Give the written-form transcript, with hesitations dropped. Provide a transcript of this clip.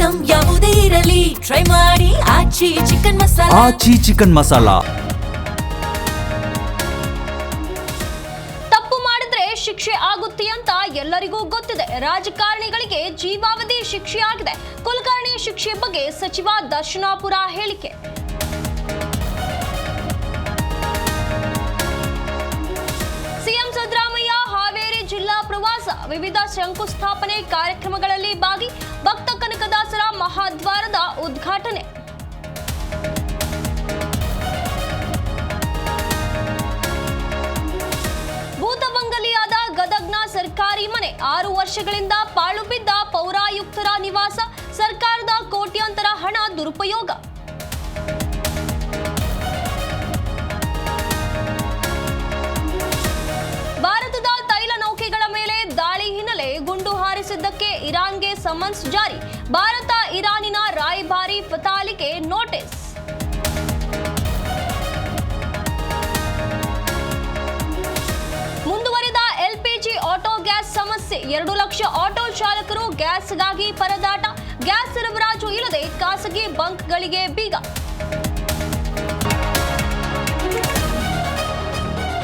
Item ಯಾವುದೇ ಇರಲಿ try ಮಾಡಿ ಆಚಿ ಚಿಕನ್ ಮಸಾಲಾ. ಆಚಿ ಚಿಕನ್ ಮಸಾಲಾ. ತಪ್ಪು ಮಾಡಿದ್ರೆ ಶಿಕ್ಷೆ ಆಗುತ್ತೆ ಅಂತ ಎಲ್ಲರಿಗೂ ಗೊತ್ತಿದೆ. ರಾಜಕಾರಣಿಗಳಿಗೆ ಜೀವಾವಧಿ ಶಿಕ್ಷೆಯಾಗಿದೆ. ಕುಲಕರ್ಣಿ ಶಿಕ್ಷೆ ಬಗ್ಗೆ ಸಚಿವ ದರ್ಶನಾಪುರ ಹೇಳಿಕೆ. ಸಿಎಂ ಸಿದ್ದರಾಮಯ್ಯ ಹಾವೇರಿ ಜಿಲ್ಲಾ ಪ್ರವಾಸ, ವಿವಿಧ ಶಂಕುಸ್ಥಾಪನೆ ಕಾರ್ಯಕ್ರಮಗಳಲ್ಲಿ ಭಾಗಿ. ಭಕ್ತ ಕನಕದಾಸರ ಮಹಾದ್ವಾರದ ಉದ್ಘಾಟನೆ. ಭೂತಬಂಗಲಿಯಾದ ಗದಗ್ನ ಸರ್ಕಾರಿ ಮನೆ, 6 ವರ್ಷಗಳಿಂದ ಪಾಳು ಬಿದ್ದ ಪೌರಾಯುಕ್ತರ ನಿವಾಸ, ಸರ್ಕಾರದ ಕೋಟ್ಯಾಂತರ ಹಣ ದುರುಪಯೋಗ. ಭಾರತದ ತೈಲ ನೌಕೆಗಳ ಮೇಲೆ ದಾಳಿ ಹಿನ್ನೆಲೆ ಗುಂಡು ಹಾರಿಸಿದ್ದಕ್ಕೆ ಇರಾನ್ಗೆ ಸಮನ್ಸ್ ಜಾರಿ. ಭಾರತ ಇರಾನಿನ ರಾಯಭಾರಿ ಫತಾಲಿಗೆ ನೋಟಿಸ್. ಮುಂದುವರಿದ ಎಲ್ಪಿಜಿ ಆಟೋ ಗ್ಯಾಸ್ ಸಮಸ್ಯೆ. 2 ಲಕ್ಷ ಆಟೋ ಚಾಲಕರು ಗ್ಯಾಸ್ಗಾಗಿ ಪರದಾಟ. ಗ್ಯಾಸ್ ಸರಬರಾಜು ಇಲ್ಲದೆ ಖಾಸಗಿ ಬಂಕ್ಗಳಿಗೆ ಬೀಗ.